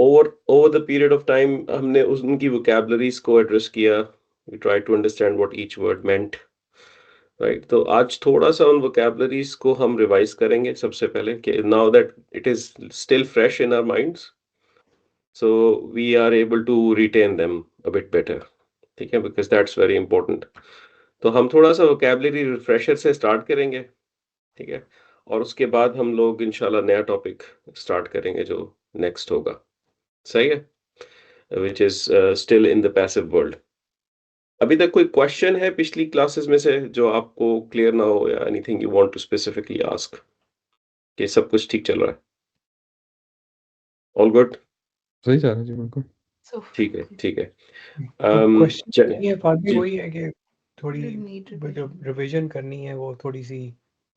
over the period of time हमने उनकी vocabularies को address किया. We tried to understand what each word meant. Right. तो आज थोड़ा सा उन vocabularies को हम रिवाइज करेंगे सबसे पहले कि now that it is still fresh in our minds, so we are able to retain them a bit better. ठीक है, because that's very important. तो हम थोड़ा सा vocabulary refresher से start करेंगे. ठीक है, और उसके बाद हम लोग इंशाल्लाह नया टॉपिक स्टार्ट करेंगे जो नेक्स्ट होगा. सही है, which is still in the passive world. अभी तक कोई क्वेश्चन है पिछली क्लासेस में से जो आपको क्लियर ना हो, या anything you want to specifically ask, कि सब कुछ ठीक चल रहा है? ऑल गुड, सही जा रहा है जी, बिल्कुल ठीक है, ठीक है. क्वेश्चन चलिए ये फादी जी वही है कि थोड़ी जब रिवीजन करनी है वो थोड़ी सी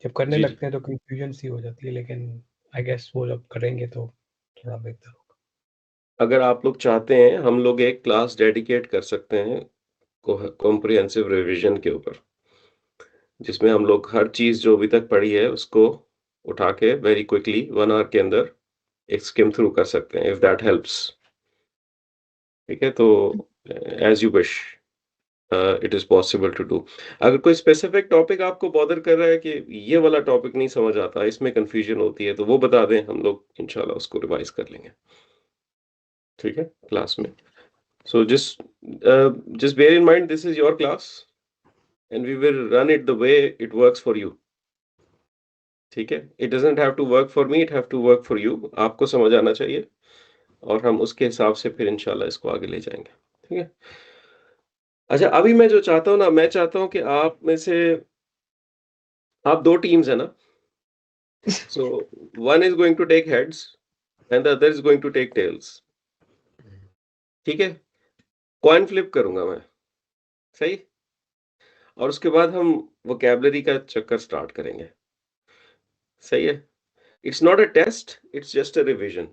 जब करने जी जी. लगते हैं तो कंफ्यूजन सी हो जाती है, लेकिन आई गेस वो जब करेंगे तो थोड़ा बेहतर होगा. अगर आप लोग चाहते हैं हम लोग एक क्लास डेडिकेट कर सकते हैं कॉम्प्रिहेंसिव रिवीजन के ऊपर, जिसमें हम लोग हर चीज जो अभी तक पढ़ी है उसको उठा के वेरी क्विकली 1 आवर के अंदर एक स्किम थ्रू कर सकते हैं, इफ दैट हेल्प्स. ठीक है, तो as you wish, it is possible to do. अगर कोई स्पेसिफिक टॉपिक आपको बॉदर कर रहा है कि ये वाला टॉपिक नहीं समझ आता, इसमें कंफ्यूजन होती है, तो वो बता दें, हम लोग इंशाल्लाह उसको रिवाइज कर लेंगे. ठीक है, क्लास में. सो just bear in mind this is your class and we will run it the way it works for you. ठीक है, it doesn't have to work for me, it have to work for you. आपको समझ आना चाहिए और हम उसके हिसाब से फिर इंशाल्लाह इसको आगे ले जाएंगे. ठीक है. अच्छा, अभी मैं जो चाहता हूँ ना, मैं चाहता हूँ कि आप में से आप 2 टीम्स है ना. So one is going to take heads and the other is going to take tails. ठीक है, कॉइन फ्लिप करूंगा मैं. सही. और उसके बाद हम वोकैबुलरी का चक्कर स्टार्ट करेंगे. सही है. It's not a test, it's just a revision.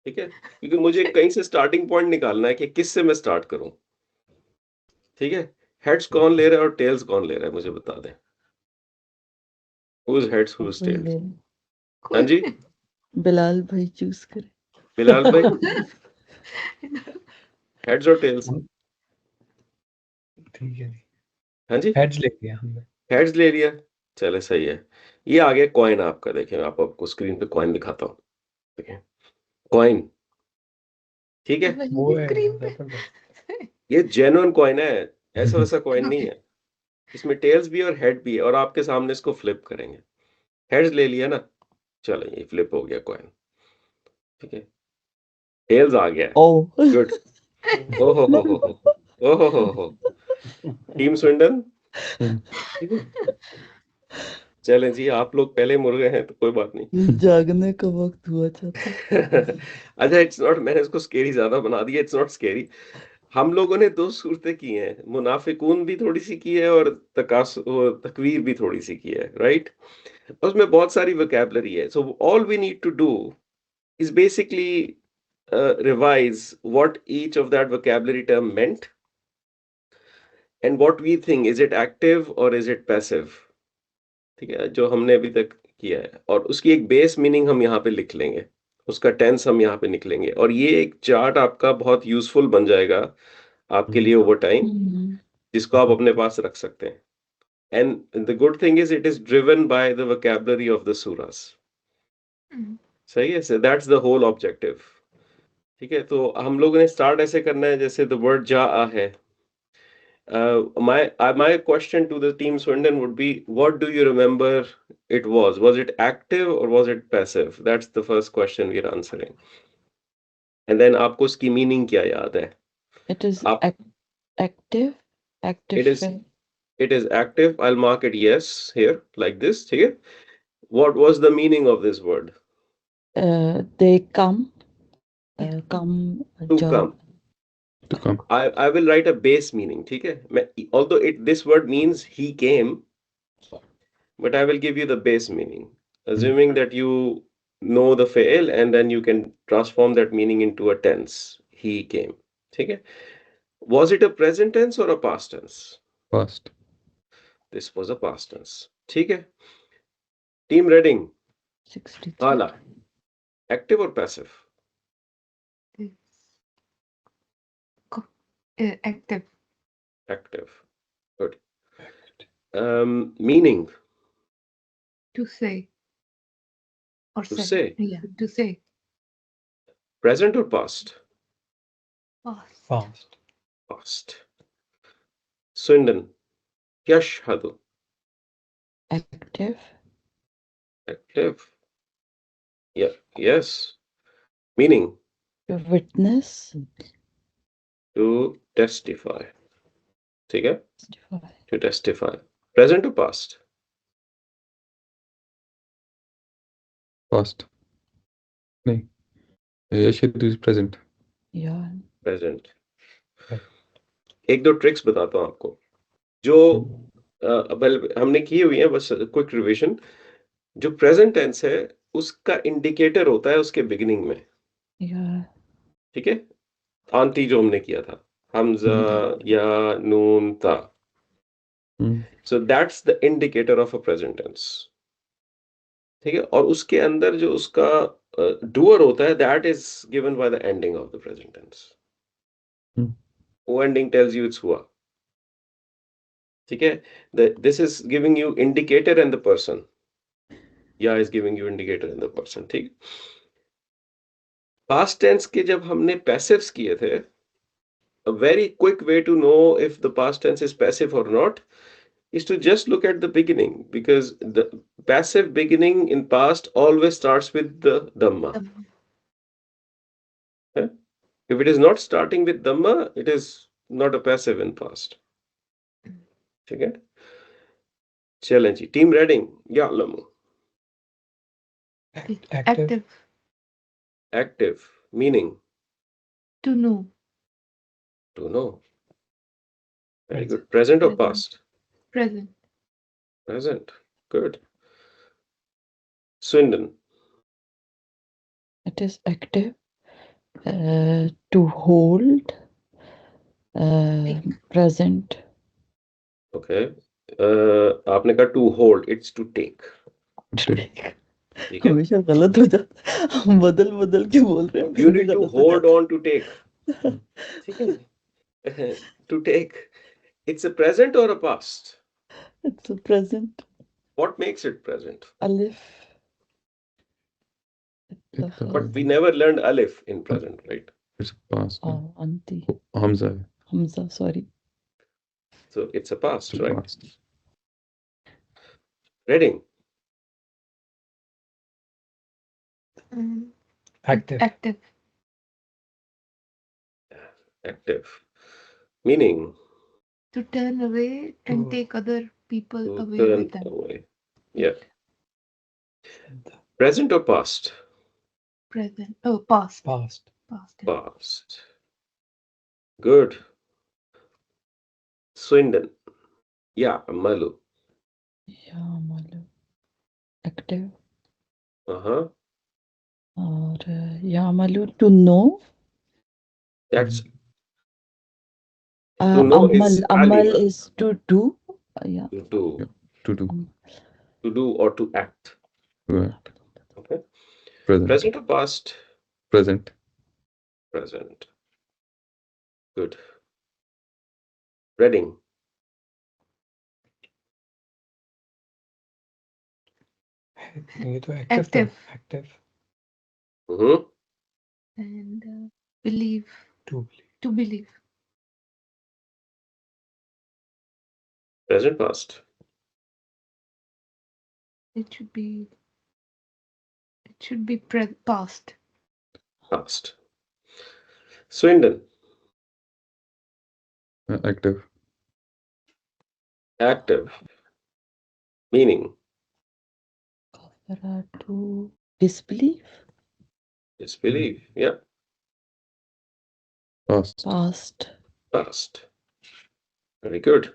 ठीक है, क्योंकि मुझे कहीं से स्टार्टिंग पॉइंट निकालना है कि किससे मैं स्टार्ट करूं. ठीक है, हेड्स कौन ले रहा है और टेल्स कौन ले रहा है, मुझे बता दें. Who's heads, who's कोई tails? ले हाँ जी, बिलाल भाई चूज करे. बिलाल भाई, हेड्स और टेल्स? ठीक है जी, हाँ जी, हेड्स ले लिया हमने. हेड्स ले लिया. चले, सही है. ये आ गया कॉइन आपका. देखिए, मैं आपको स्क्रीन पे कॉइन दिखाता हूँ. देखिए, कॉइन. ठीक है, वो है जबरदस्त. ये जेन्युइन कॉइन है, ऐसा वैसा कॉइन नहीं है. इसमें टेल्स भी और हेड भी है, और आपके सामने इसको फ्लिप करेंगे. हेड्स ले लिया ना, चलो ये फ्लिप हो गया कॉइन. ठीक है, टेल्स आ गया. ओ गुड. ओहो हो. ओहो हो. Team Swindon. ठीक है, चलें जी, आप लोग पहले मुर्गे हैं तो कोई बात नहीं. ये जागने का वक्त हुआ चाहता. अच्छा, इट्स नॉट, मैंने इसको स्केरी ज्यादा बना दिया. It's not scary. हम लोगों ने 2 सूरतें की हैं, मुनाफिकून भी थोड़ी सी की है और तकवीर भी थोड़ी सी की है. राइट, उसमें बहुत सारी वोकैबुलरी है. So all we need to do is basically revise what each of that vocabulary term meant and what we think, is it active or is it passive. ठीक है, जो हमने अभी तक किया है, और उसकी एक बेस मीनिंग हम यहाँ पे लिख लेंगे, उसका टेंस हम यहाँ पे निकलेंगे, और ये एक चार्ट आपका बहुत यूजफुल बन जाएगा आपके लिए ओवर टाइम, जिसको आप अपने पास रख सकते हैं. And the good thing is it is driven by the vocabulary of the सूरास. सही है, so that's the whole objective. ठीक है, तो हम लोगों ने स्टार्ट ऐसे करना है जैसे द वर्ड जा है. My question to the team Swindon would be, what do you remember it was? Was it active or was it passive? That's the first question we're answering. And then आपको उसकी meaning क्या याद है? It is आप active. it is active. I'll mark it yes here like this. ठीक है. What was the meaning of this word? They come. Come. To जा. come. to come. I will write a base meaning. ठीक है. Although this word means he came, but I will give you the base meaning, assuming that you know the fail, and then you can transform that meaning into a tense. He came. ठीक है. Was it a present tense or a past tense? Past. This was a past tense. ठीक है. Team Reading. 63. Hala. Active or passive? Active. Active. Good. Meaning, To say. Or to say. say. Yeah, to say. Present or past? Past. Fast. Past. Swindon. Yashhadu. active, Active. Yeah. Yes. Meaning, to witness, to testify. ठीक है? testify, To testify. Present or past? Past. नहीं, Yashhadu is present. yeah, Present. Present. एक दो tricks बताता हूँ आपको जो हमने की हुई है, बस क्विक रिवीजन। जो प्रेजेंट टेंस है उसका इंडिकेटर होता है उसके बिगिनिंग में, yeah, ठीक है? आंती जो हमने किया था, हमजा या नून था, so that's the indicator of a present tense, ठीक है? और उसके अंदर जो उसका डूअर होता है that is given by the ending of the present tense. वो एंडिंग टेल्स यू इट्स हुआ, ठीक है? This is giving you indicator and the person, या is giving you indicator and the person, ठीक? पास्ट टेंस के जब हमने passives किए थे, a very quick way to know if the past tense is passive or not is to just look at the beginning, because the passive beginning in past always starts with the dhamma. Okay? If it is not starting with dhamma, it is not a passive in past. Okay? Challenge. Team reading. Ya'lamu. Active. Active. Meaning To know. to know. Very Present. good. Present or Present. past? Present. Present. Good. Swindon. it is active, to hold, present, Okay. आपने कहा to hold. It's to take. ठीक है? हमेशा गलत हो जाता, हम बदल बदल के बोल रहे हैं, You फिर भी need to गलत हो hold जाता on to take. ठीक है? To take. It's a present or a past? है। It's a present, What makes it present? alif, But we never learned alif in present, right? It's past. anti, Hamza. Hamza, sorry. So it's a past, It's right? past. Reading. Active. Active. Active. Meaning To turn away and To- take other people to away turn with them. away. Yeah. Present or past? Present. Oh, past. Past. Past. Past. Good. Swindon. Yeah, Malu. Yeah, malu, active, Uh-huh. और yeah, malu, to know, That's to know amal, is amal alima. is to do, yeah, To do. To do. To do or to act. Right. Okay. Present. Present or past? Present. Present. Good. Reading. ये तो active था. Active. Active. Mm-hmm. And believe. To believe. To believe. Present, past. It should be past. Past. Swindon. Active. Active. Meaning to disbelieve, disbelief. Yeah. Past. past, Past. Very good.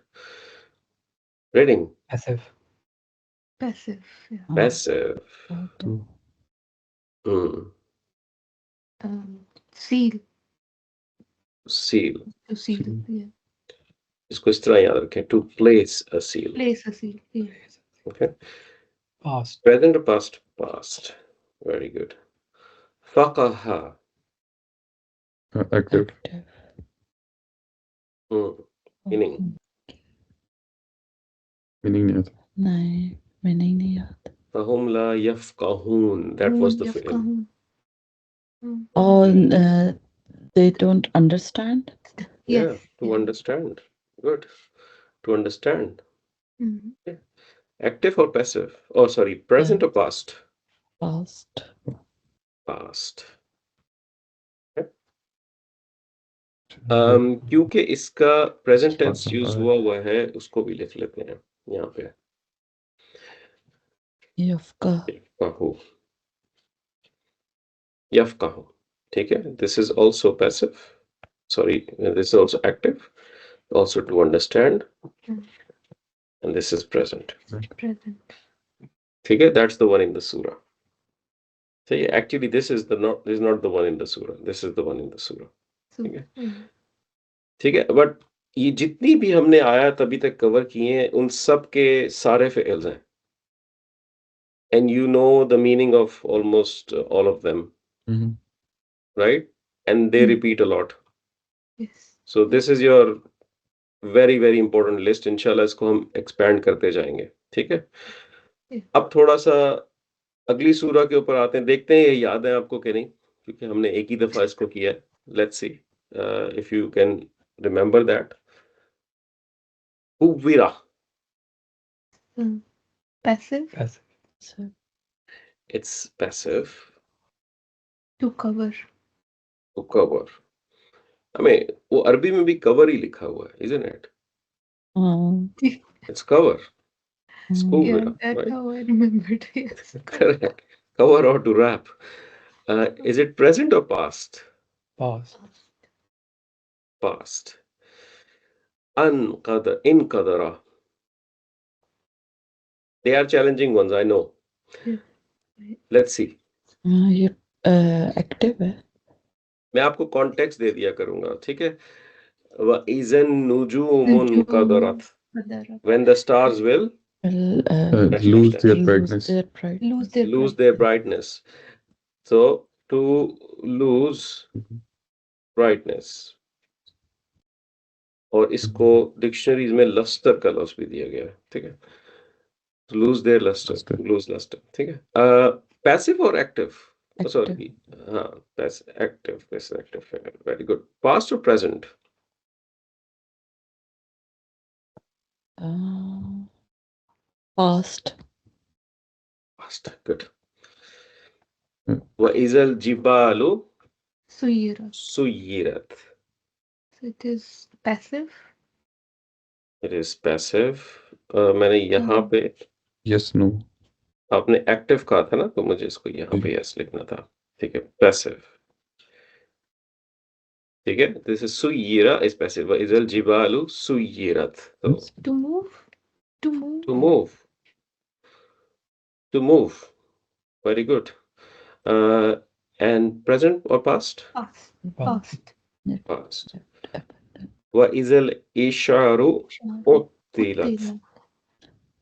Reading. Passive. Passive. Yeah. Passive. To. Hmm. Seal. Seal. To seal. Seal. Yeah. इसको इस तरह याद रखें. To place a seal. Place a seal. Yeah. Okay. Past. Present or past? Past. Very good. Faqaha. Active. active, Meaning. Meaning नहीं आता नहीं meaning नहीं आता فهم لا يفقهون. That was the film. يفقهون. or they don't understand Yeah, Yes. to understand. Good. To understand. Mhm. Active or passive? Oh, sorry, present or past? past Past. क्योंकि इसका present tense use हुआ है उसको भी लिख लेते हैं यहाँ पे يفقه यफ़क़हू यफ़क़हू ठीक है this is also passive sorry this is also active also to understand and this is present Present. ठीक है that's the one in the surah so yeah, actually this is not the one in the surah this is the one in the surah So, ठीक है ठीक है but ये जितनी भी हमने आयत अभी तक कवर किए हैं उन सब के सारे फ़िल्स हैं and you know the meaning of almost all of them right and they repeat a lot yes. so this is your very very important list इंशाल्लाह इसको हम expand करते जाएंगे ठीक है Yeah. अब थोड़ा सा अगली सूरा के ऊपर आते हैं देखते हैं ये याद है आपको कि नहीं क्योंकि हमने एक ही दफा इसको किया है let's see if you can remember that Uwira Passive. Passive. so it's passive To cover. to cover हमें वो अरबी में भी कवर ही लिखा हुआ है isn't it it's cover it's Yeah, Uwira that's right how I remembered. Yes. correct cover or to wrap is it present or past Past. past inqadara they are challenging ones I know Yeah. let's see ये active है मैं आपको context दे दिया करूंगा ठीक है वइज़न नुजुमुन कदरत Qadarat. when the stars will will lose their lose brightness their pride Lose their lose pride. their brightness so to lose brightness और इसको डिक्शनरीज में लस्टर का लफ्ज भी दिया गया है ठीक है lose their luster Luster. lose luster ठीक है passive or active Active. sorry हाँ that's active very good past or present past past good Hmm. وإذا الجبال Suyirat. سيرت So it is passive. it is passive मैंने यहाँ पे yes no आपने active कहा था ना तो मुझे इसको यहाँ पे यस लिखना था ठीक है पैसिव ठीक है दिस इज सुयीरा इज पैसिव इजल जिबालु सुयीरत तो To move. To move. to move to move very good and present or past Past. Past. past وإذا الإشارة أطلت Uttilat.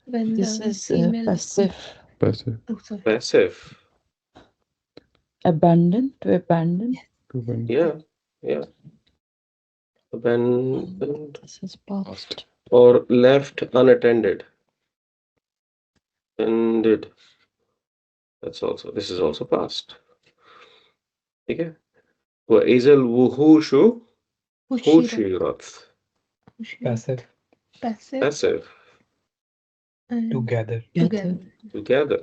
When this the is female. passive passive Oh, sorry. passive abandon to abandon to when yeah abandoned this is past or left unattended ended this is also past ठीक है وإذا الوحوش Hushirat. حشرت Passive. Passive. passive And Together. together. together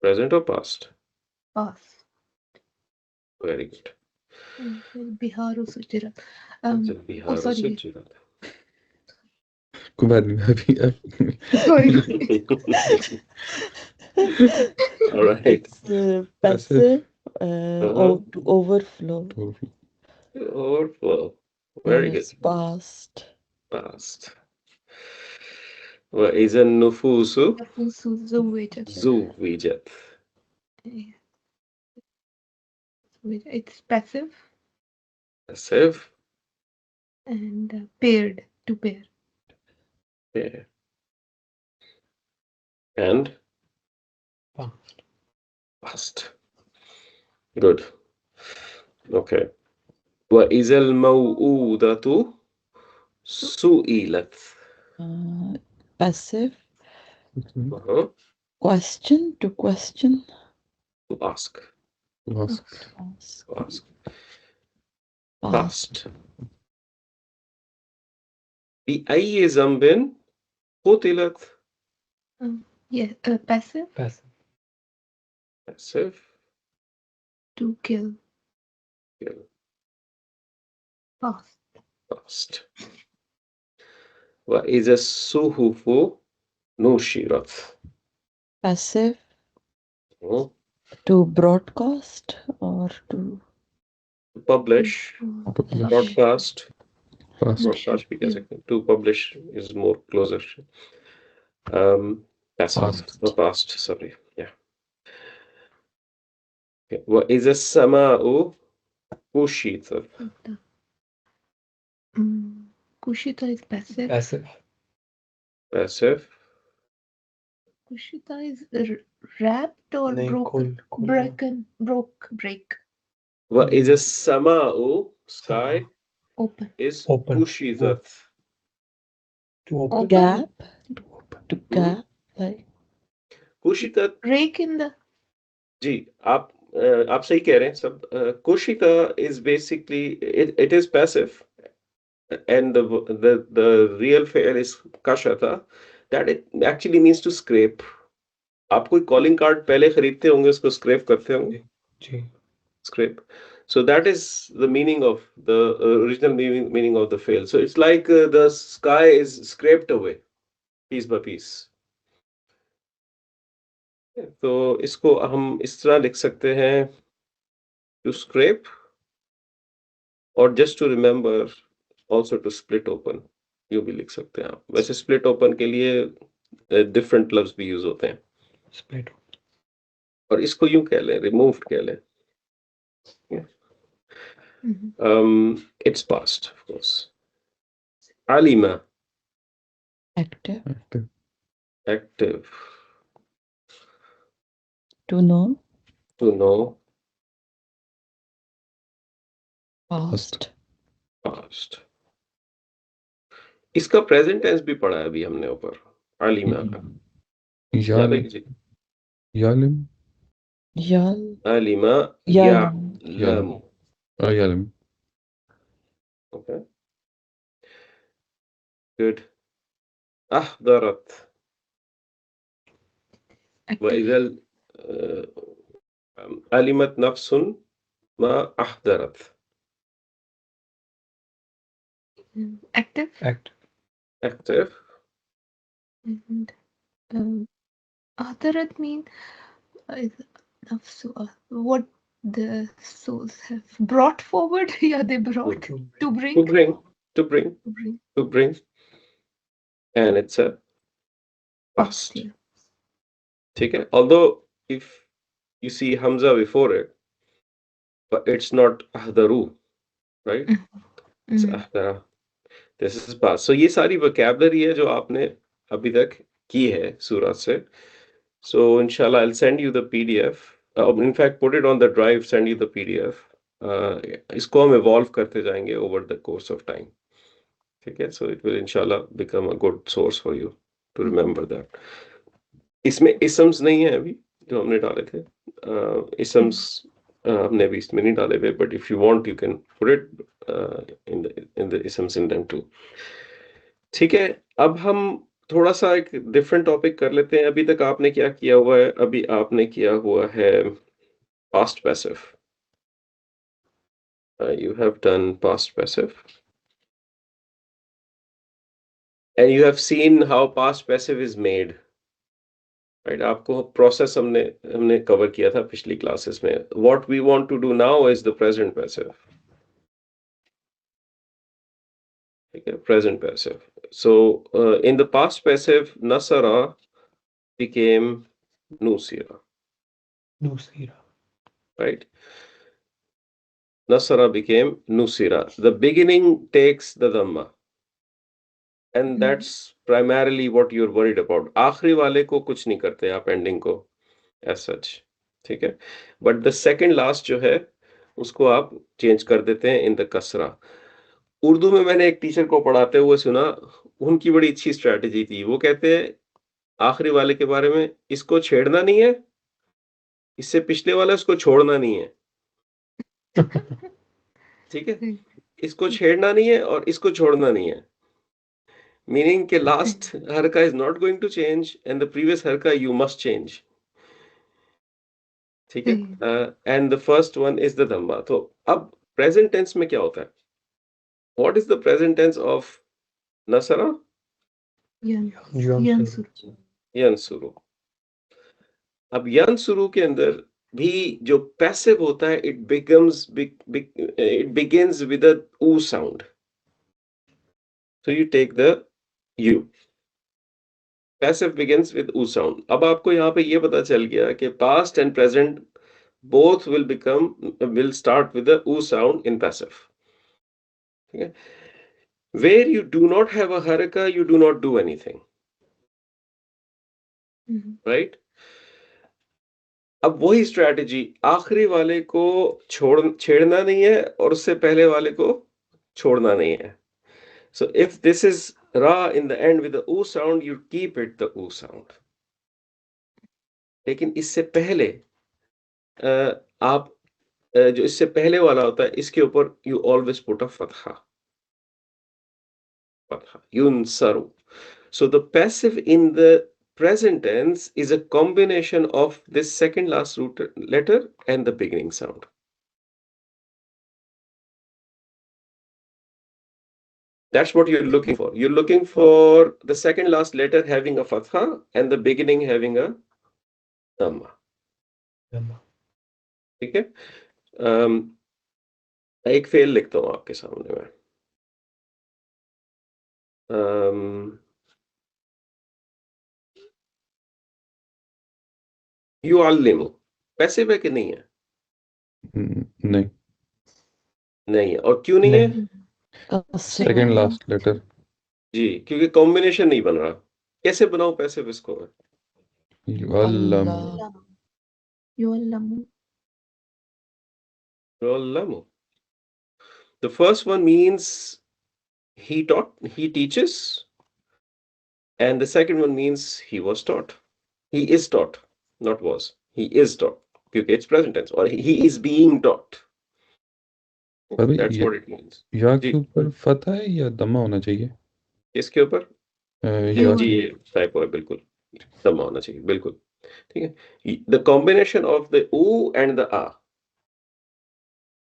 present or past Past. very good Biharu Sujirat. इज़ा Oh, البحار sorry. سجرت कोई बात नहीं अभी Sorry. all right it's passive Uh-huh. to overflow overflow very good it's past past وإذا النفوس Zuwijat. زوجت It's passive passive and paired. To pair. yeah. and Past. past good okay وإذا الموءودة سئلت. Passive. Uh-huh. Question. To question. To ask. Asked. Ask. Ask. Past. Past. بأي ذنب قتلت. Yeah, passive. Passive. Passive. To kill. Kill. Past. Past. وإذا الصحف نشرت. Passive. Hmm. To broadcast or to Publish. Publish. Broadcast. Past. Broadcast भी कह Yeah. सकते हैं. To publish is more closer. Passive. Past. The past. Sorry. Yeah. Okay. وإذا السماء كشطت. Kushita is passive. Passive. Passive. Kushita is wrapped or नहीं, broken. Break. وإذا السماء sky Open. is Open. كشطت. To open. Open. gap. To gap. Like كشطت. Break in the. जी आप सही कह रहे हैं सब. कुशिता is basically it is passive and the real fail is kashata, that it actually means to scrape. आप कोई calling card पहले खरीदते होंगे, उसको स्क्रैप करते होंगे. जी. Scrape. So that is the meaning of the original meaning of the fail. So it's like the sky is scraped away piece by piece. तो इसको हम इस तरह लिख सकते हैं, to scrape, और just to remember also to split open. यूं भी लिख सकते हैं आप. वैसे split open के लिए different लफ्ज भी यूज होते हैं, Split. और इसको यूं कह लें, removed कह लें. It's past, of course. Alima. active. Active. Active. To know. To know. Past. Past. इसका प्रेजेंट टेंस भी पढ़ा है अभी हमने ऊपर. अलीमा का याद है किसी? Yalim. Yal. Aleema Yalam. Yalam. Yalim. Okay. Good. أحضرت. Active. وإذا علمت نفس ما أحضرت. Active. Act. Active. And Ahdarat mean what the souls have brought forward. Yeah, they brought to bring. To bring. To bring. To bring. To bring. And it's a past. Yeah. ठीक है. Although if you see Hamza before it, but it's not ahdaru, right? It's ahdara. This is past. So ये सारी vocabulary है जो आपने अभी तक की है सूरत से. So inshallah I'll send you the PDF. In fact, put it on the drive, send you the PDF. इसको हम evolve करते जाएंगे over the course of time. ठीक है. So it will inshallah become a good source for you to remember that. इसमें isms नहीं है अभी जो हमने डाले थे. Isms हमने अभी इसमें नहीं डाले हुए, but if you want you can put it in the isms in them too. ठीक है. अब हम थोड़ा सा एक डिफरेंट टॉपिक कर लेते हैं. अभी तक आपने क्या किया हुआ है? अभी आपने किया हुआ है past passive. You have done past passive. And you have seen how past passive is made. Right? आपको प्रोसेस हमने कवर किया था पिछली क्लासेस में. What we want to do now is the present passive. ठीक है. Present passive. So in the past passive, Nasara became Nusira. Nusira. Right? Nasara became Nusira. The beginning takes the Dhamma. And that's primarily what you're worried about. आखिरी वाले को कुछ नहीं करते आप ending को as such. ठीक है. But the second last जो है उसको आप चेंज कर देते हैं इन द कसरा। उर्दू में मैंने एक टीचर को पढ़ाते हुए सुना, उनकी बड़ी अच्छी स्ट्रैटेजी थी। वो कहते हैं आखिरी वाले के बारे में, इसको छेड़ना नहीं है, इससे पिछले वाला इसको छोड़ना नहीं है। ठीक है? इसको छेड़ना नहीं है और इसको छोड़ना नहीं है। मीनिंग के लास्ट हरका is not going to change and the previous हरका यू मस्ट चेंज। ठीक है? And the first one is the धम्मा। तो अब प्रेजेंट टेंस में क्या होता है? What is the present tense of नसरा? Yansur. यंसुरु। अब यंसुरु के अंदर भी जो पैसिव होता है, इट बिगिंस विद अ ऊ sound. So you take the U. Passive begins with U sound. अब आपको यहाँ पे ये पता चल गया कि past and present both will start with the U sound in passive. Okay? Where you do not have a haraka, you do not do anything. Right? अब वही स्ट्रैटेजी, आखिरी वाले को छेड़ना नहीं है और उससे पहले वाले को छोड़ना नहीं है। So if this is ra in the end with the u sound, you keep it the u sound. लेकिन इससे पहले आप जो इससे पहले वाला होता है, इसके ऊपर you always put a fatha. Fatha. Yunsaru. So the passive in the present tense is a combination of this second last root letter and the beginning sound. That's what you're looking for. You're looking for the second last letter having a fatha and the beginning having a dhamma. ठीक है? एक fail लिखता हूं आपके सामने में। युअल्लिमु passive है कि नहीं है? नहीं, नहीं है। और क्यों नहीं है? Second last letter. जी, क्योंकि कॉम्बिनेशन नहीं बन रहा। कैसे बनाऊं पैसिव इसको मैं? युअल्लम। Yuallamu. युअल्लमु। The first one means he taught, he teaches, and the second one means he was taught. He is taught, not was. He is taught, क्योंकि it's present tense, or he is being taught. अभी That's what it means. या जी। के ऊपर फतह है या दम्मा होना चाहिए? इसके ऊपर या जी टाइप है, बिल्कुल दम्मा होना चाहिए, बिल्कुल ठीक है। द कॉम्बिनेशन ऑफ द ऊ एंड द आ।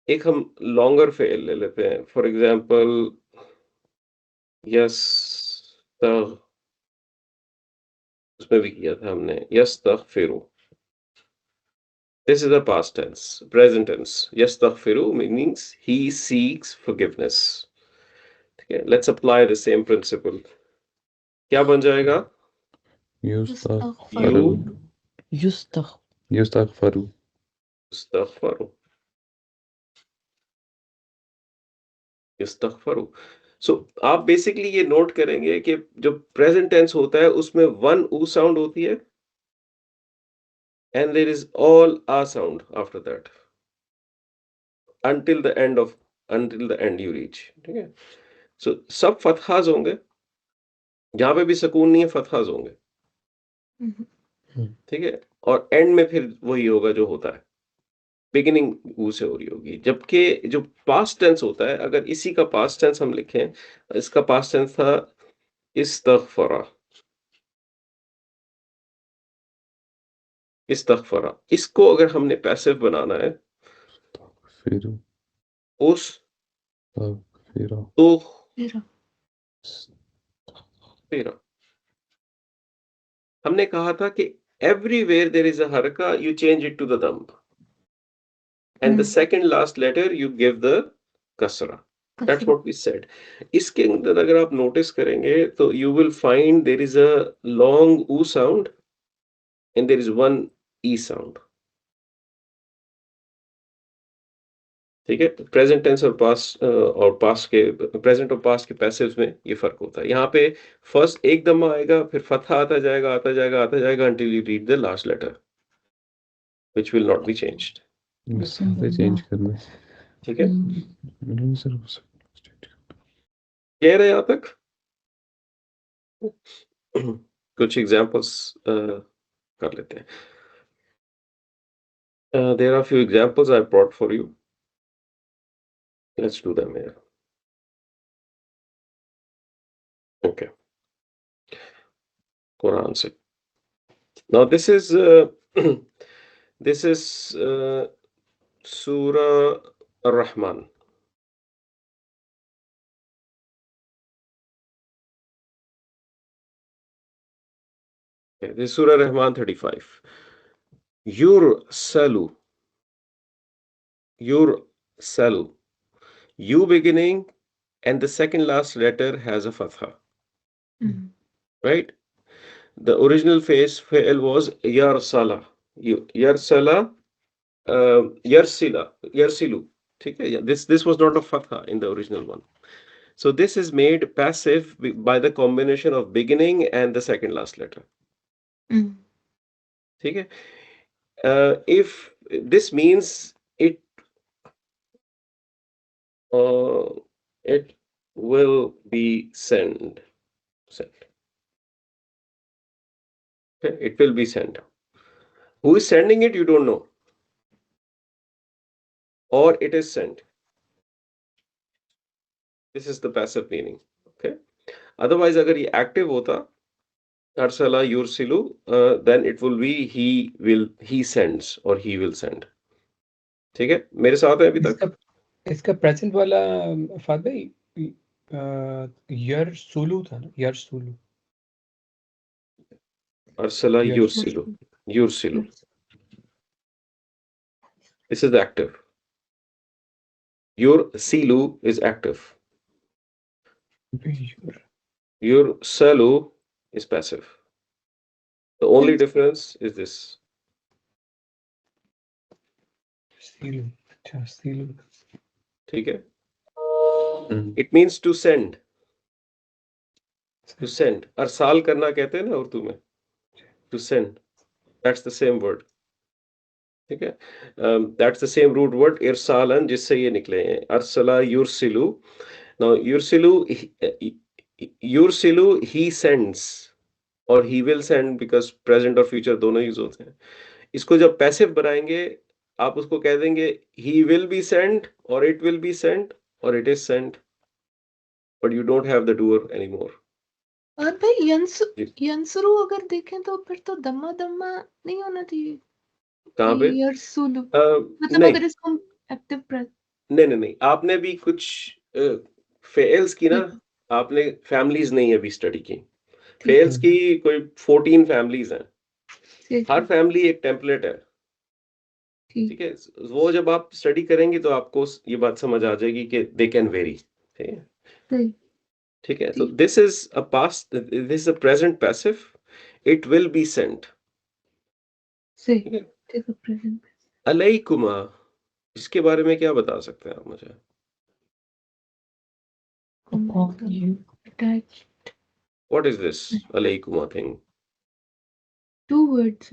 एक हम लॉन्गर फेल ले लेते हैं, फॉर एग्जाम्पल यस, उसमें भी किया था हमने यस्तगफिरु। This is the past tense. Present tense, yastaghfiru means he seeks forgiveness. ठीक है, let's apply the same principle. क्या बन जाएगा? युस्तगफरु। युस्तगफरु। Yastaghfaru. Yastaghfaru. So आप बेसिकली ये नोट करेंगे कि जो प्रेजेंट टेंस होता है उसमें वन ऊ साउंड होती है and there is all a sound after that until the end you reach. ठीक है? So सब फतहाज होंगे, जहां पे भी सुकून नहीं है फतहाज होंगे। ठीक है? और एंड में फिर वही होगा जो होता है, बिगिनिंग ऊ से हो रही होगी। जबकि जो पास्ट टेंस होता है, अगर इसी का पास्ट टेंस हम लिखें, इसका पास्ट टेंस था इस्तगफरा। इस्तगफरा, इसको अगर हमने पैसिव बनाना है, फिर उस फिर तो Mira. फिर हमने कहा था कि everywhere there is a haraka, you change it to the dam, and the second last letter you give the kasra. That's what we said. इसके अंदर अगर आप नोटिस करेंगे तो you will find there is a long u sound and there is one e sound. ठीक है? Present tense और past के प्रेजेंट और पास्ट के पैसिव्स में ये फर्क होता है। यहाँ पे फर्स्ट एक दम्मा आएगा, फिर फतहा आता जाएगा आता जाएगा आता जाएगा until you read the last letter which will not be changed. सारे चेंज करने। ठीक है, Universal. क्लियर है यहाँ तक? कुछ एग्जांपल्स कर लेते हैं। There are few examples I brought for you. Let's do them here. Okay, Quran se. Now this is this is Surah Ar-Rahman. Okay, this is Surah Rahman 35. Yursalu. Yursalu. You beginning and the second last letter has a fatha, Mm. right? The original fail was yarsala. Yarsala, yarsilu. ठीक है? This was not a fatha in the original one. So this is made passive by the combination of beginning and the second last letter. Mm. ठीक है? If this means it it will be sent. Okay, it will be sent. Who is sending it? You don't know. Or it is sent. This is the passive meaning. Okay. Otherwise, अगर ये active होता, arsala yursilu, then it will be he sends or he will send. ठीक है? मेरे साथ है अभी तक? इसका प्रेजेंट वाला फाद भाई यरसुलू था ना, यरसुलू। Arsala yursilu. Yursilu. This is active. Yursilu is active. Yursalu is passive. The only difference is this. Silu, अच्छा सीलू। ठीक है? It means to send. To send. अरसाल करना कहते हैं ना उर्दू में. To send. That's the same word. ठीक है? That's the same root word irsalan जिससे ये निकले हैं. Arsala yursilu. Now yursilu he sends or he will send because present और future दोनों यूज होते हैं. इसको जब पैसिव बनाएंगे आप उसको कह देंगे he will be sent or it will be sent or it is sent, but you don't have the doer anymore. और भाई जी. यंसरू अगर देखें तो फिर तो दम्मा दम्मा नहीं होना चाहिए। कहाँ पे? यरसुलू मतलब नहीं अगर इसको हम एक्टिव प्रेस नहीं आपने भी कुछ फेल्स की ना. आपने फैमिलीज नहीं अभी स्टडी की. फेल्स की कोई 14 फैमिलीज हैं. हर फैमिली एक टेम्पलेट है. ठीक है? वो जब आप स्टडी करेंगे तो आपको ये बात समझ आ जाएगी कि दे कैन वेरी. ठीक है? तो this is a past, this is a present passive. It will be sent. ठीक है? अलैकुमा, इसके बारे में क्या बता सकते हैं आप मुझे? Upon you. attached What is this alaykuma thing? 2 words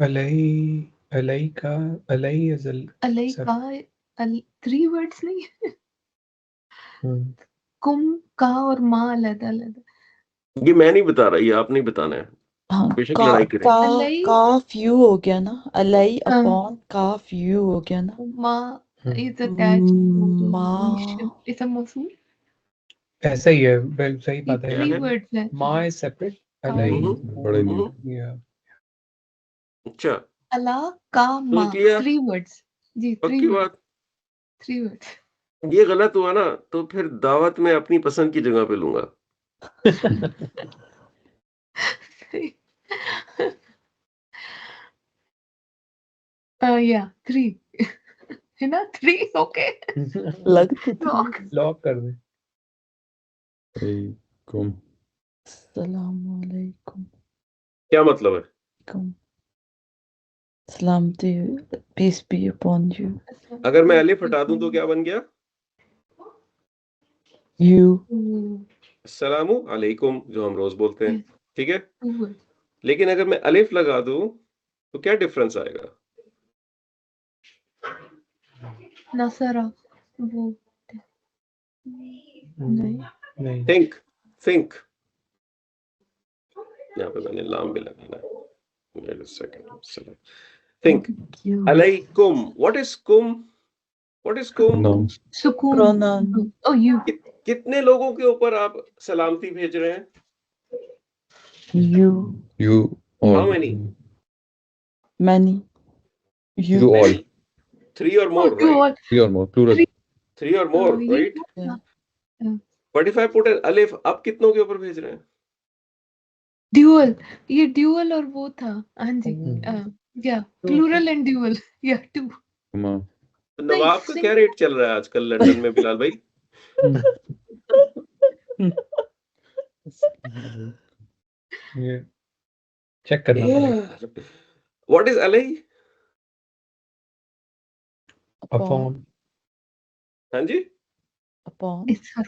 अलई का अलई is अलई का 3 words नहीं है. कुम का और माँ अलग अलग. ये मैं नहीं बता रहा, ये आप नहीं बताना है. हाँ, बेशक लड़ाई करें. अलई काफ यू हो गया ना, अलई अपॉन काफ यू हो गया ना. माँ is attached to माँ it's a मौसूल. ऐसा ही है, बिल्कुल सही बात है. 3 words है. माँ इज सेपरेट, अलई बड़े नहीं. या अच्छा, अला का माँ क्लियर? 3 words जी. 3 पक्की words. बात. 3 words. ये गलत हुआ ना तो फिर दावत में अपनी पसंद की जगह पे लूंगा. yeah 3 है ना. 3 ओके. लग तो था. लॉक कर दे. अलैकुम. सलाम अलैकुम. क्या मतलब है? सलाम to you, peace be upon you. अगर मैं अलिफ हटा दूं तो क्या बन गया? You. अस्सलामु अलैकुम जो हम रोज बोलते हैं. ठीक है? 2 words. लेकिन अगर मैं अलिफ लगा दूं तो क्या डिफरेंस आएगा? Nasara. वो नहीं नहीं think यहाँ पे मैंने लाम भी लगाना है wait a second think you alaykum what is kum Noun. सुकून. pronoun Oh, you. कितने लोगों के ऊपर आप सलामती भेज रहे हैं you You all. how many many you You all. many 3 or more Oh, you right all. 3 or more. Plural. 3 or more ये right yeah. but if I put an alif आप कितनों के ऊपर भेज रहे हैं ड्यूअल. ये ड्यूअल और वो था. हाँ जी. या तो प्लूरल एंड ड्यूअल. या टू. Come on. तो नहीं, नवाब का क्या single. रेट चल रहा है आजकल लंदन में बिलाल भाई ये चेक करना पड़ेगा what is alay अपॉन हाँ जी upon It's her.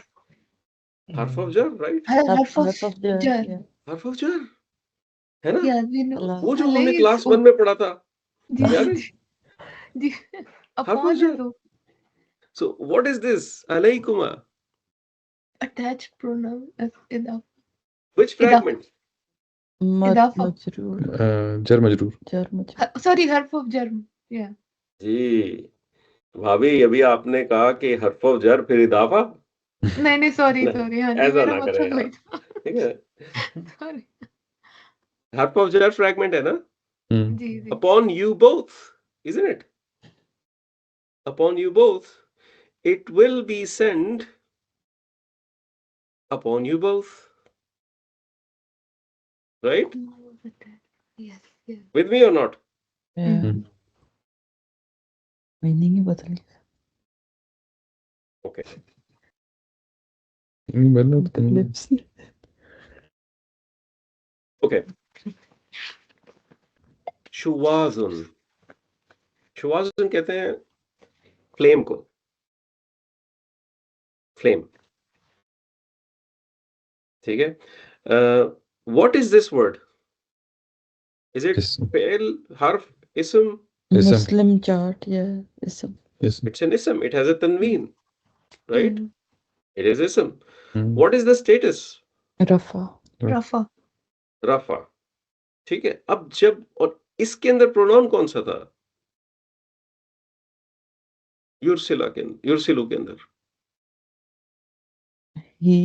harf of jar right Harf half of the jar. yeah. harf of jar है ना Yeah, we know. Allah. वो जो Alay हमने is क्लास o- 1 में पढ़ा था जी याद है जी जी. harf Upon of jar is o- so what is this alaykuma attached pronoun. Idaf. which fragment Idafa. majroor Jar majroor. jar majroor Sorry, harf of jar. Yeah. जी भाभी अभी आपने कहा कि हर्फ ऑफ जर फिर इदाफा नहीं सॉरी नहीं, सॉरी. हाँ जी, ऐसा मेरा ना करें मतलब यार वही था. ठीक है सॉरी. हर्फ ऑफ जर फ्रैगमेंट है ना जी जी. upon you both isn't it upon you both it will be sent upon you both right Yes, yes. with me or not yeah meaning ही बदल गया okay the lips okay शुवाजुन शुवाजुन कहते हैं flame को flame ठीक है what is this word is it Ism. fi'l harf ism Muslim chart yeah ism Ism. it's an ism it has a tanween right Mm. it is ism what is the status rafa Rafa. रफा ठीक है अब जब और इसके अंदर pronoun कौन सा था युरसिलू के अंदर he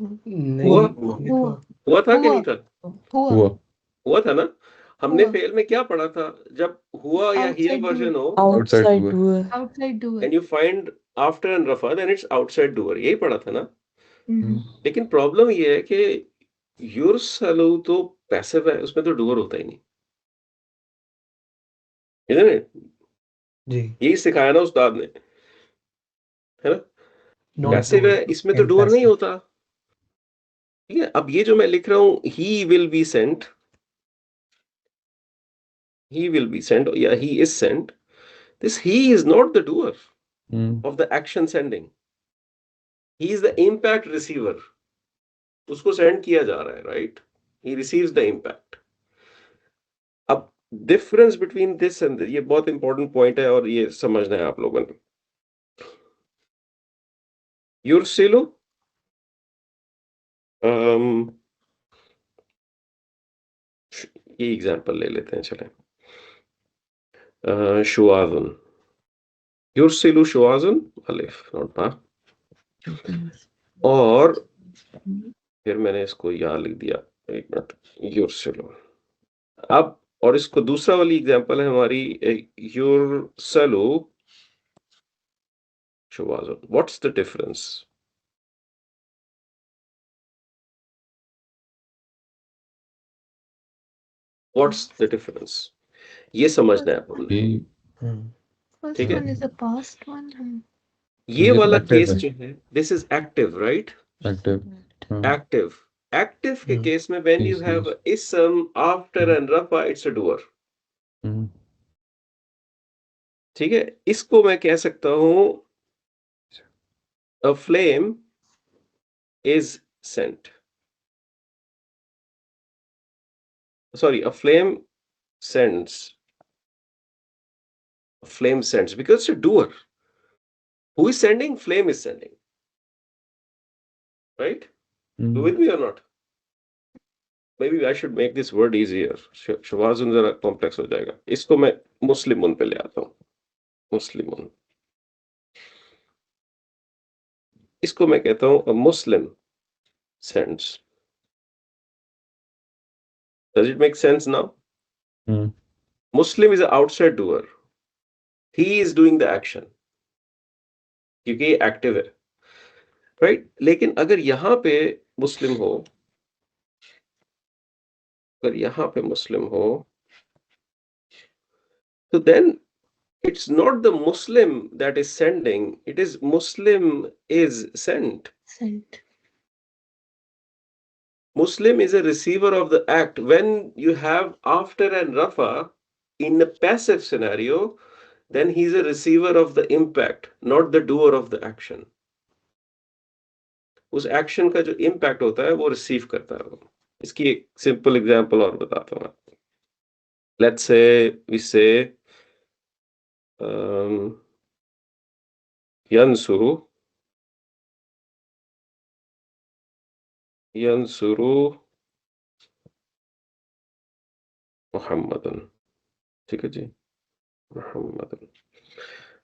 नहीं हुआ हुआ. हुआ था कि हुआ. नहीं था हुआ. हुआ. हुआ था ना हमने हुआ. फेल में क्या पढ़ा था जब हुआ या हियर Outside वर्जन हो Outside outside doer. doer Outside doer. And you find after and रफा देन इट्स आउटसाइड डूअर यही पढ़ा था ना Mhm. लेकिन प्रॉब्लम ये है कि युरसलू तो पैसिव है उसमें तो डूअर होता ही नहीं isn't it? जी यही सिखाया ना उस्ताद ने है ना नॉट पैसिव है इसमें तो डूअर नहीं होता ठीक है अब ये जो मैं लिख रहा हूं ही विल बी सेंट या he is sent this he is not the doer of the action sending he is the impact receiver उसको सेंड किया जा रहा है right he receives the impact अब डिफरेंस बिटवीन दिस एंड ये बहुत important point है और ये समझना है आप लोगों ने युरसिलु ये एग्जांपल ले लेते हैं चलें शुआजुन युरसिलु शुआजुन अलिफ नॉट बा और फिर मैंने इसको यहाँ लिख दिया एक मिनट युरसिलु अब और इसको दूसरा वाली एग्जांपल है हमारी युरसलु शुआजुन what's the difference what's the difference ये समझना है हमने He. First ठीक है one is a past one. ये ये तो वाला active केस है. जो है this is active right Active. Active active के केस में when you Yes, have yes. ism after and रफा इट्स अ डूअर ठीक है इसको मैं कह सकता हूं a flame is sent sorry a flame sends Flame sends, because it's a doer. Who is sending? Flame is sending. Right? You with me or not? Maybe I should make this word easier. शवाज़ुन जरा complex हो जाएगा. इसको मैं मुस्लिमुन पे ले आता हूँ. मुस्लिमुन. इसको मैं कहता हूँ a Muslim sends. Does it make sense now? Muslim is an outside doer. He is doing the action. क्योंकि ये एक्टिव है. Right? लेकिन अगर यहाँ पे मुस्लिम हो, अगर यहाँ पे मुस्लिम हो, so then it's not the Muslim that is sending, it is Muslim is sent. Muslim is a receiver of the act. When you have after and rafa in a passive scenario, then he's a receiver of the impact, not the doer of the action. उस action का जो impact होता है वो receive करता है वो. इसकी एक सिंपल एग्जांपल और बताता हूँ आपको. Let's say we say yansuru Muhammadan. ठीक है जी. Muhammadan.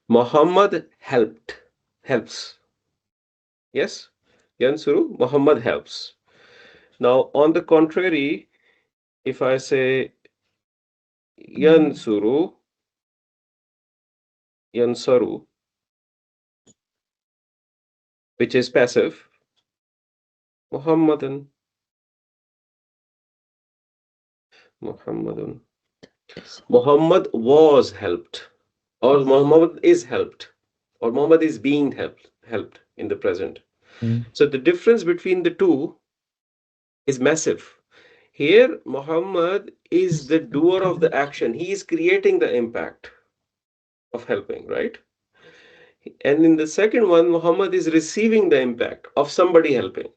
Muhammad helps. Yes, yansuru Muhammad helps. Now on the contrary, if I say yansaru, which is passive, Muhammadun. Muhammad was helped, or Muhammad is helped, or Muhammad is being helped in the present. So the difference between the two is massive. Here Muhammad is the doer of the action. He is creating the impact of helping, right? And in the second one, Muhammad is receiving the impact of somebody helping.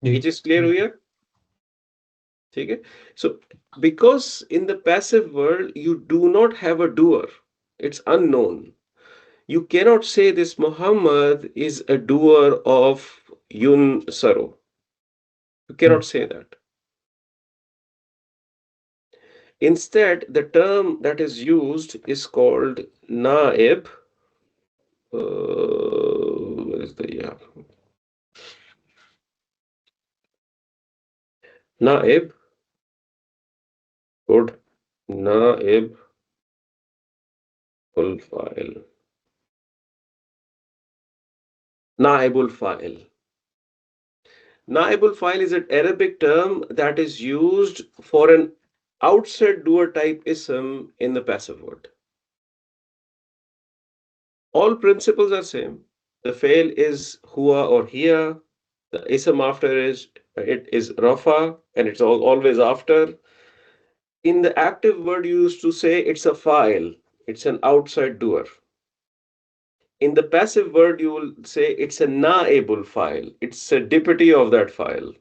It is clear here? Okay? So because in the passive world you do not have a doer, it's unknown. You cannot say this Muhammad is a doer of Yunsaro. You cannot say that. Instead, the term that is used is called Naib. Where is the Naib? Good. Naib ul-Fa'il. Naibul Fa'il. Naibul Fa'il is an Arabic term that is used for an outside doer type ism in the passive word. All principles are same. The fail is huwa or hiya. The ism after it is rafa, and it's always after. In the active word, you used to say it's a fa'il. It's an outside doer. In the passive word, you will say it's a na'ibul fa'il. It's a deputy of that fa'il.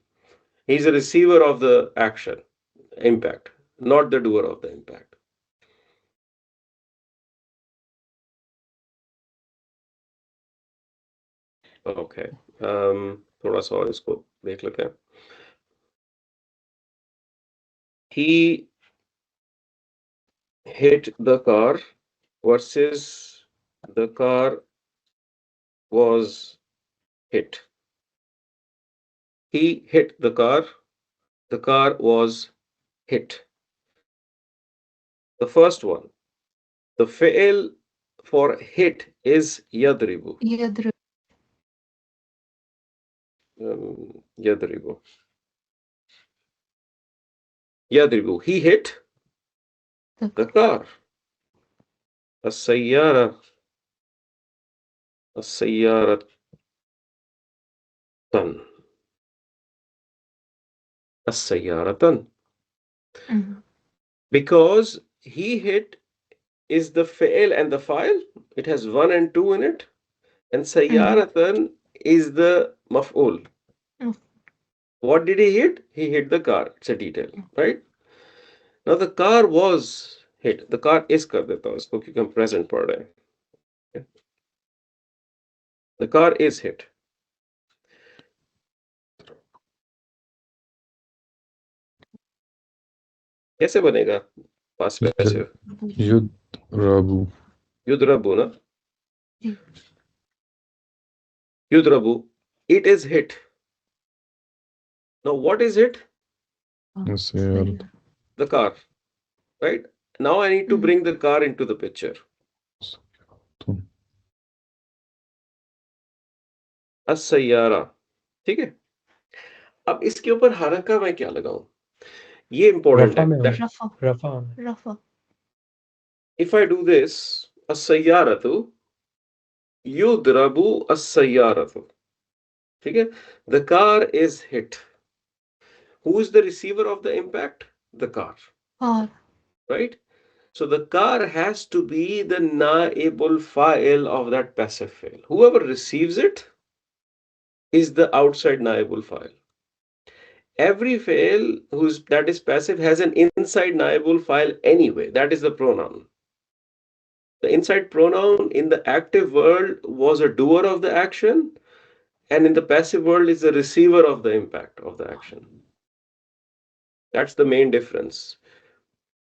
He's a receiver of the action, impact, not the doer of the impact. Okay. थोड़ा सा और इसको देख लेते हैं. He hit the car versus the car was hit. He hit the car was hit. The first one, the fail for hit is yadribu. Yadribu. He hit the car. السيارة السيارة. Because he hit is the fail and the file. It has 1 and 2 in it. And sayyaratan is the maf'ul. What did he hit? He hit the car. It's a detail, right? Now the car was hit. The car is कर देता हूँ इसको क्योंकि हम present पढ़ रहे हैं. The car is hit. कैसे बनेगा past passive? युद्राबु. युद्रबु ना? जी. युद्रबु. It is hit. Now what is hit? السيارة. The car. Right? Now I need to bring the car into the picture. as-sayyara. ठीक है? अब इसके ऊपर हरका मैं क्या लगाऊं? ये important रफा है. में That Rafa. रफा में Rafa. if I do this, as-sayyaratu yudrabu as-sayyaratu. ठीक है? The car is hit. Who is the receiver of the impact? The car. Car. Right? So the car has to be the naibul fa'il of that passive fail. Whoever receives it is the outside naibul fa'il. Every fail that is passive has an inside naibul fa'il anyway. That is the pronoun. The inside pronoun in the active world was a doer of the action, and in the passive world is the receiver of the impact of the action. That's the main difference.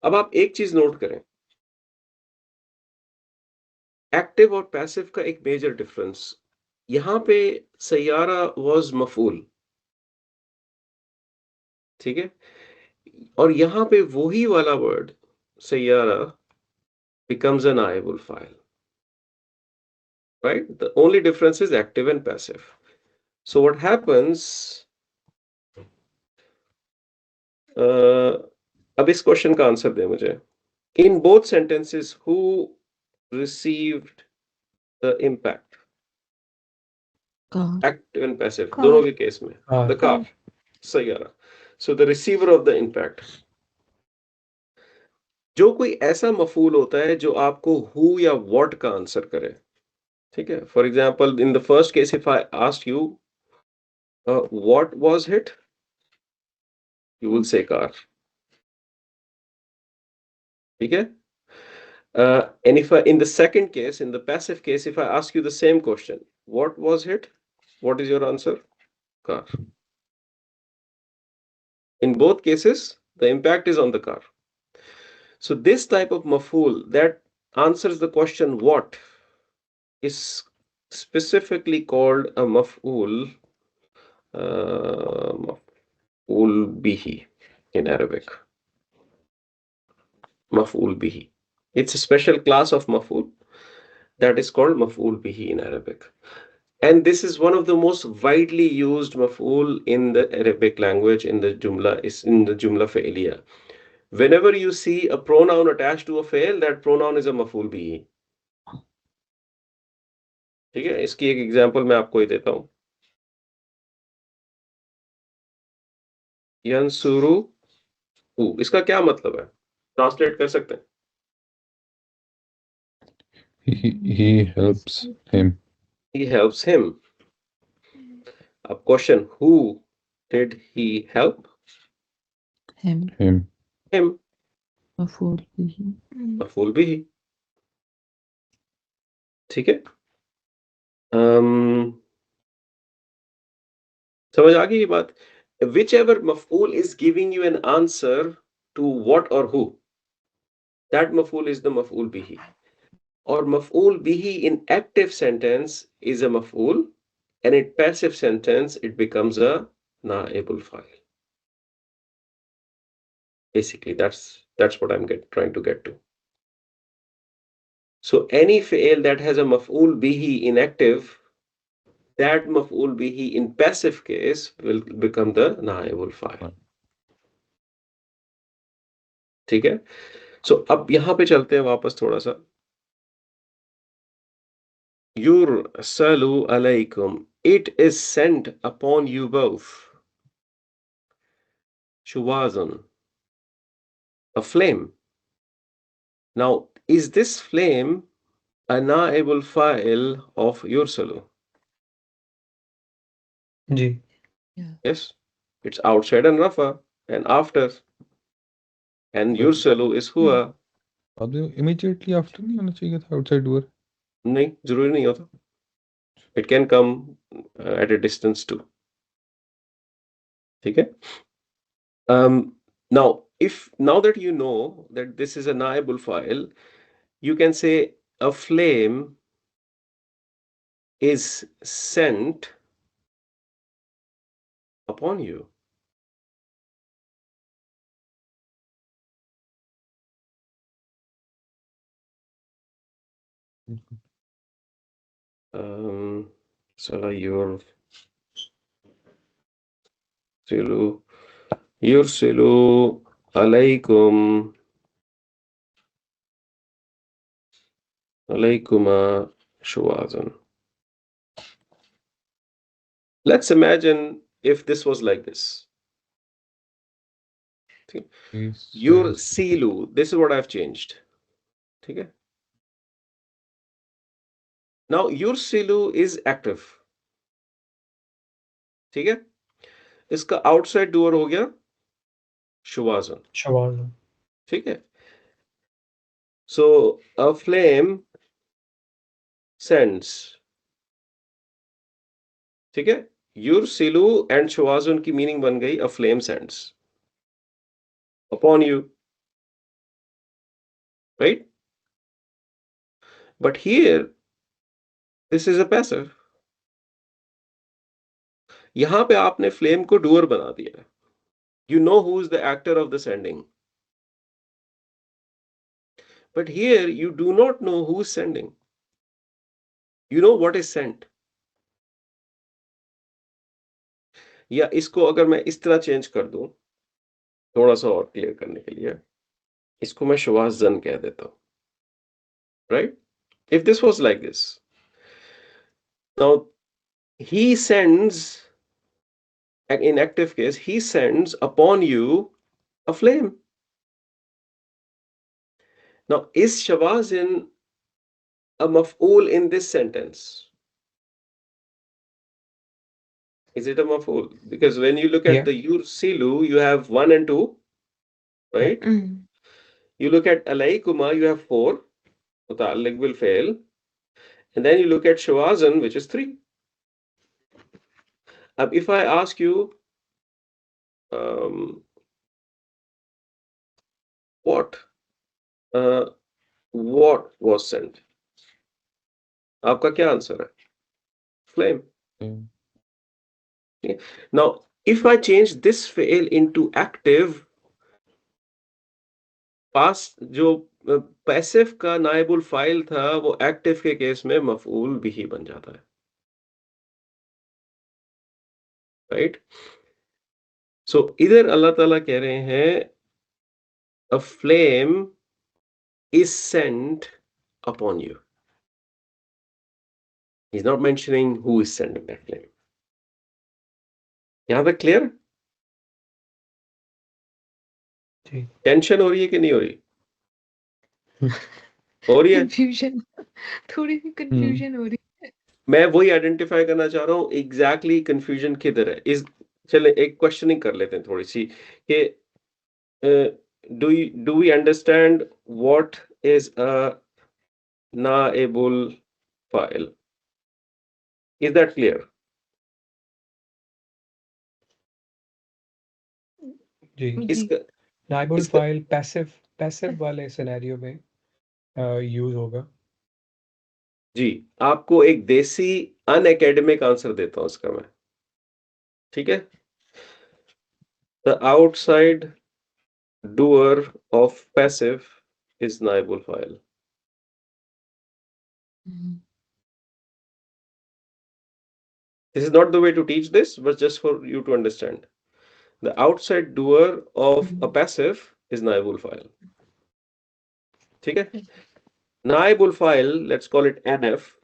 अब आप एक चीज note करें, active और passive का एक major difference. यहां पे सैयारा वाज मफूल, ठीक है, और यहां पे वही वाला word Saiyaara becomes a naibul file, right? The only difference is active and passive. So what happens, अब इस क्वेश्चन का आंसर दे मुझे. In both sentences, who received the impact? car, Active and passive, Car. दोनों के केस में. हाँ The car, Saiyaara. So the receiver of the impact. जो कोई ऐसा मफूल होता है जो आपको who या what का आंसर करे, ठीक है. For example in the first case if I ask you what was hit, you will say car. ठीक है. And if in the second case, in the passive case, if I ask you the same question, what was hit, what is your answer? Car. In both cases the impact is on the car. So this type of maf'ul that answers the question what is specifically called a maf'ul maf'ul bihi in Arabic. Maf'ul bihi. It's a special class of maf'ul that is called maf'ul bihi in Arabic. And this is one of the most widely used maf'ul in the Arabic language in the jumla fi'liya. Whenever you see a pronoun attached to a fi'l, that pronoun is a maf'ul bihi. ठीक है, इसकी एक example मैं आपको ही देता हूँ. यंसुरु, इसका क्या मतलब है? ट्रांसलेट कर सकते हैं? He helps him. He helps him. अब question, who did he help? him, Him. مفعول به, मफूल बिही. ठीक है. समझ आ गई ये बात? Whichever maf'ul is giving you an answer to what or who, that maf'ul is the maf'ul bihi. Or maf'ul bihi in active sentence is a maf'ul, and in passive sentence it becomes a naibul fa'il. Basically, that's what I'm trying to get to. So any fi'il that has a maf'ul bihi in active, that maf'ul bihi in passive case will become the naibul fa'il. ठीक है. So अब यहां पे चलते हैं वापस थोड़ा सा. Yursalu alaykum, it is sent upon you both. Shuwazan, a flame. Now, is this flame a naibul fa'il of yursalu? Ji Yes, it's outside and rafa and after. and yursalu is हुआ। बाद में immediately after नहीं होना चाहिए था outside door? नहीं, जरूरी नहीं होता। It can come at a distance too। ठीक है? Now, now that you know that this is a naibul file, you can say a flame is sent upon you। Salah yursilu alaykuma shuwazan। Let's imagine if this was like this। ठीक? Yursilu, this is what I've changed। ठीक है? Now yursilu is active। ठीक है? इसका outside doer हो गया shuwazan। Shawazan. ठीक है? So a flame sends। ठीक है? yursilu and shuwazan की मीनिंग बन गई a flame sends upon you, right? But here this is a passive। यहां पे आपने फ्लेम को डूअर बना दिया। You know who is the actor of the sending, but here you do not know who is sending। You know what is sent। या इसको अगर मैं इस तरह चेंज कर दूं थोड़ा सा और क्लियर करने के लिए, इसको मैं शवाज़न कह देता हूं, right? If this was like this, now he sends, in active case, he sends upon you a flame। Now is shawazin a maf'ul in this sentence? Is it a maf'ul? Because when you look at Yeah. the yursilu, you have 1 and 2, right? You look at alaykuma, you have 4, muta'alliq bil fail, and then you look at shawazan, which is 3। If I ask you, um, what was sent, आपका क्या answer है? Flame। Okay. Now if I change this fail into active, पास जो passive का नाइबुल file था वो active के case में मफऊल भी बन जाता है, राइट? सो इधर अल्लाह ताला कह रहे हैं a flame is sent upon you। He's not mentioning who is sending that flame। यहां तक क्लियर? जी। टेंशन हो रही है कि नहीं हो रही? हो रही है? कंफ्यूजन, थोड़ी सी कंफ्यूजन हो रही है। मैं वही आइडेंटिफाई करना चाह रहा हूँ एग्जैक्टली कंफ्यूजन किधर है। इस चले एक क्वेश्चनिंग कर लेते हैं थोड़ी सी कि do we understand what is a naibul file? Is that clear? जी। इसका नाइबुल इसका फाइल पैसिव वाले सिनेरियो में यूज होगा। जी, आपको एक देसी अनएकेडमिक आंसर देता हूं इसका मैं। ठीक है? The outside doer of passive is naibul file। This is not the way to teach this, but just for you to understand। The outside doer of a passive is naibul file। ठीक है? Naibul file, let's call it NF,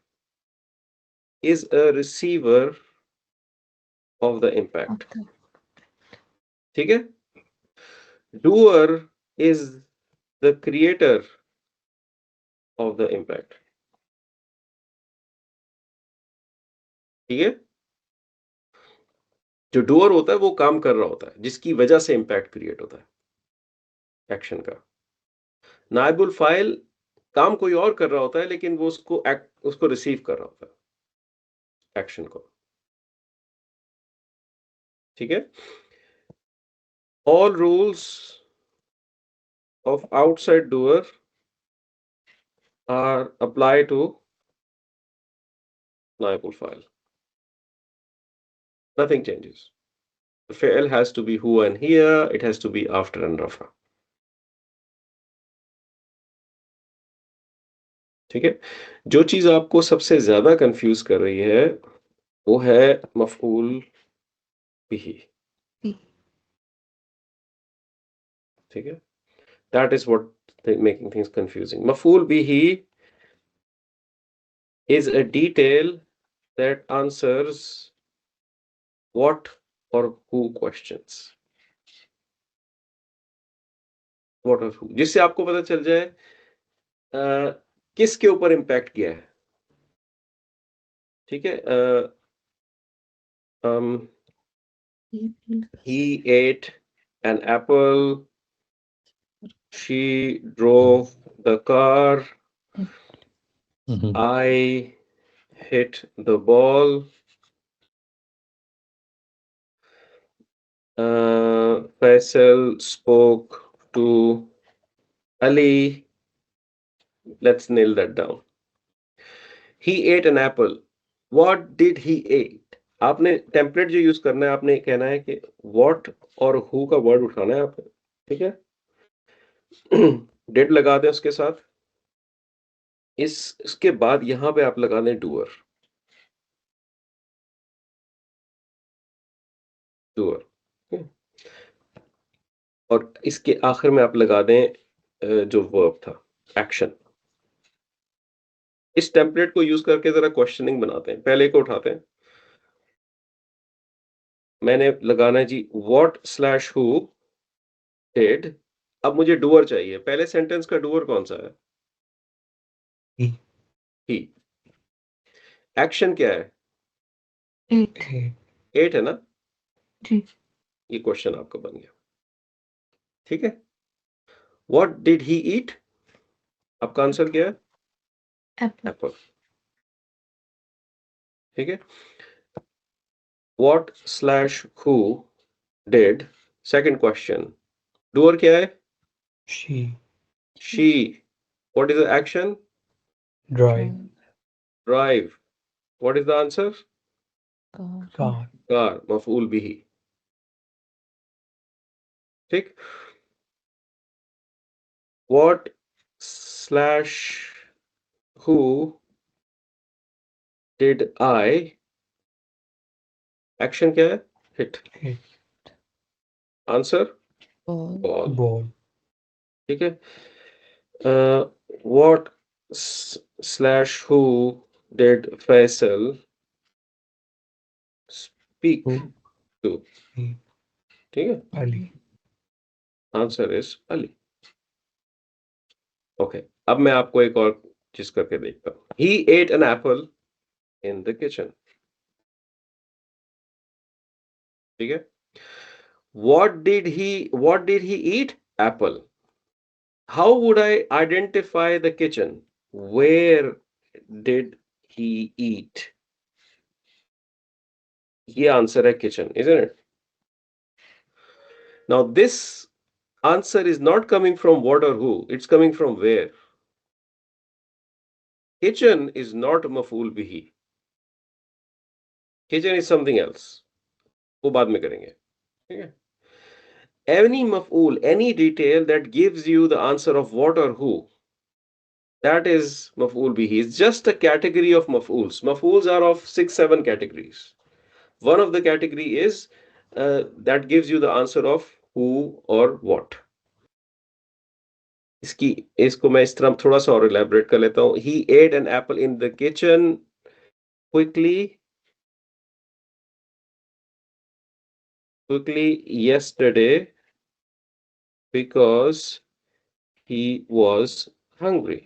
is a receiver of the impact। ठीक है? Doer is the creator of the impact। ठीक है? जो doer होता है वो काम कर रहा होता है जिसकी वजह से इम्पैक्ट क्रिएट होता है। एक्शन का। नाइबुल फाइल काम कोई और कर रहा होता है, लेकिन वो उसको रिसीव कर रहा होता है, एक्शन को। ठीक है। All rules of outside doer are apply to नाइबुल फाइल। Nothing changes. The fi'l has to be who and here. It has to be after and rafa. ठीक है। जो चीज आपको सबसे ज्यादा कंफ्यूज कर रही है वो है मफऊल बिही। ठीक है। That is what making things confusing. Maf'ul bihi is a detail that answers what or who questions. What or who, जिससे आपको पता चल जाए किसके ऊपर इम्पैक्ट किया है। ठीक है। He ate an apple. She drove the car. I hit the ball. Faisal spoke to Ali. Let's nail that down. He ate an apple. What did he eat? आपने टेम्पलेट जो यूज करना है, आपने कहना है कि what और who का वर्ड उठाना है आपने। ठीक है। did लगा दें उसके साथ। इसके बाद यहां पे आप लगा दें डूअर। डूअर। और इसके आखिर में आप लगा दें जो वर्ब था, एक्शन। इस टेम्पलेट को यूज करके जरा क्वेश्चनिंग बनाते हैं। पहले को उठाते हैं। मैंने लगाना है जी what/who did। अब मुझे डूअर चाहिए। पहले सेंटेंस का डूअर कौन सा है? ही। एक्शन क्या है? Eight. एट है ना? जी। ये क्वेश्चन आपका बन गया। ठीक है। व्हाट डिड ही ईट? आपका आंसर क्या है? Apple. एप्पल। ठीक है। what/who did, second question, doer क्या है? She. she। what is the action? Drive. drive। what is the answer? Car. Car, मफऊल बिही। ठीक। what/who did I, एक्शन क्या है? Hit. Hit. Answer? Ball. Ball. Ball. ठीक है। what/who did Faisal speak Who? to? He. ठीक है। Ali. Answer is Ali. Okay. अब मैं आपको एक और चीज करके देखता हूँ। He ate an apple in the kitchen. ठीक है। what did he eat? Apple. How would I identify the kitchen? Where did he eat? ये आंसर है kitchen, isn't it? Now this answer is not coming from what or who, it's coming from where. Kitchen is not maf'ul bihi. Kitchen is something else. वो बाद में करेंगे। ठीक है। Any maf'ul, any detail that gives you the answer of what or who, that is maf'ul bihi. It's just a category of maf'uls. Maf'uls are of 6-7 categories. One of the category is that gives you the answer of who or what. इसको मैं इस तरह थोड़ा सा और elaborate कर लेता हूँ। He ate an apple in the kitchen quickly yesterday because he was hungry.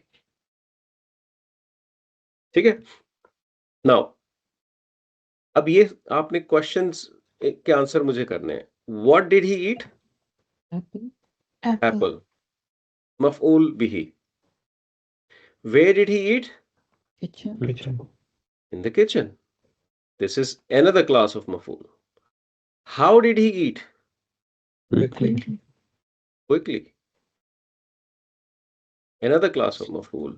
ठीक है। Now अब ये आपने क्वेश्चंस के आंसर मुझे करने हैं। What did he eat? Apple. Apple. Apple. Maf'ul bihi. Where did he eat? Kitchen. Kitchen. In the kitchen. This is another class of maf'ul. How did he eat? Quickly. Quickly. Another class of maf'ul.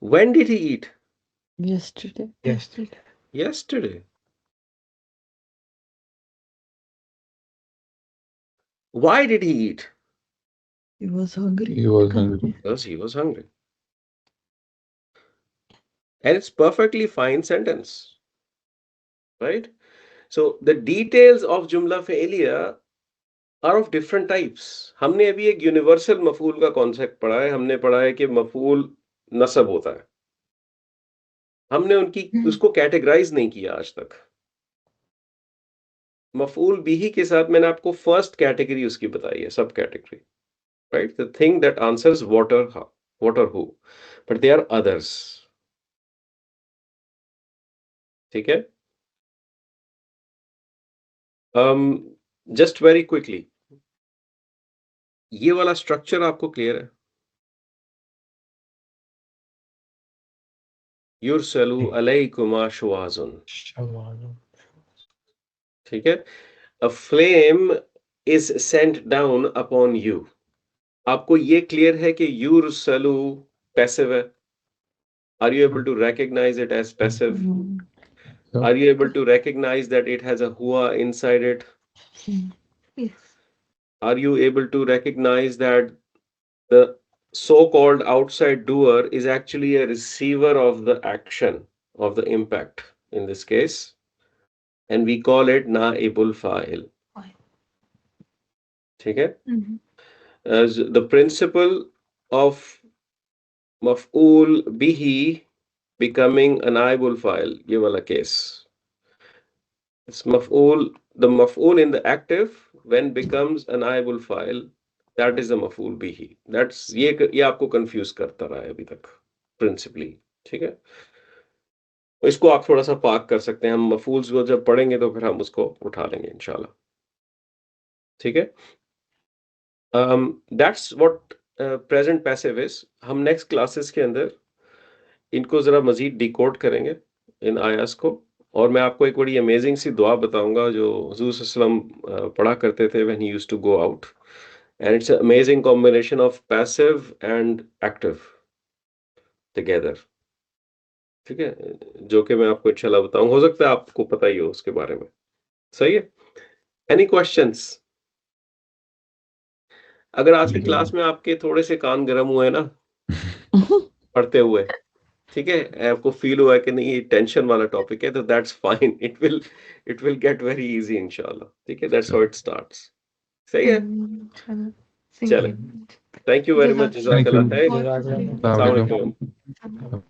When did he eat? Yesterday. Yesterday. Yesterday. Why did he eat? He was hungry. He was hungry. Because he was hungry. And it's perfectly fine sentence. Right? So the details of jumla fi'liya are of different types. हमने अभी एक universal मफूल का concept पढ़ा है. हमने पढ़ा है कि मफूल नसब होता है. हमने उसको कैटेगराइज नहीं किया आज तक. मफूल बिही के साथ मैंने आपको फर्स्ट कैटेगरी उसकी बताई है, सब category. Right, the thing that answers what और who, but they are others. ठीक है. जस्ट वेरी क्विकली, ये वाला स्ट्रक्चर आपको क्लियर है? युरसलु अलैकुमा शुवाजुन. ठीक है. A flame is sent down upon you. आपको ये क्लियर है कि युरसलु पैसिव है? Are you able to recognize it as passive? Are you able to recognize that it has a huwa inside it? Yes. Are you able to recognize that the so-called outside doer is actually a receiver of the action, of the impact in this case, and we call it naibul fa'il. Fine. ठीक है. As the principle of maf'ul bihi becoming a naibul fa'il, ये वाला case. It's the maf'ul in the active when becomes a naibul fa'il, that is the maf'ul bihi. That's ये आपको confuse करता रहा है अभी तक principally. ठीक है. इसको आप थोड़ा सा पार्क कर सकते हैं. हम मफूल्स को जब पढ़ेंगे तो फिर हम उसको उठा लेंगे इंशाल्लाह. ठीक है. That's what present passive is. हम नेक्स्ट क्लासेस के अंदर इनको जरा मजीद डिकोड करेंगे इन आयास को. और मैं आपको एक बड़ी अमेजिंग सी दुआ बताऊंगा जो हुजूर सल्लल्लाहु अलैहि वसल्लम पढ़ा करते थे when he used to go out, and it's an amazing combination of passive and active together. ठीक है. जो कि मैं आपको इंशाल्लाह बताऊं. हो सकता है आपको पता ही हो उसके बारे में. सही है. Any questions? अगर आज की क्लास में आपके थोड़े से कान गर्म हुए ना पढ़ते हुए, ठीक है, आपको फील हुआ कि नहीं ये टेंशन वाला टॉपिक है, तो that's fine. It will get very easy इंशाल्लाह. ठीक है. That's how it starts. सही है. चलें. Thank you very much. Thank you. जज़ाकल्लाह खैर. अस्सलाम वालेकुम.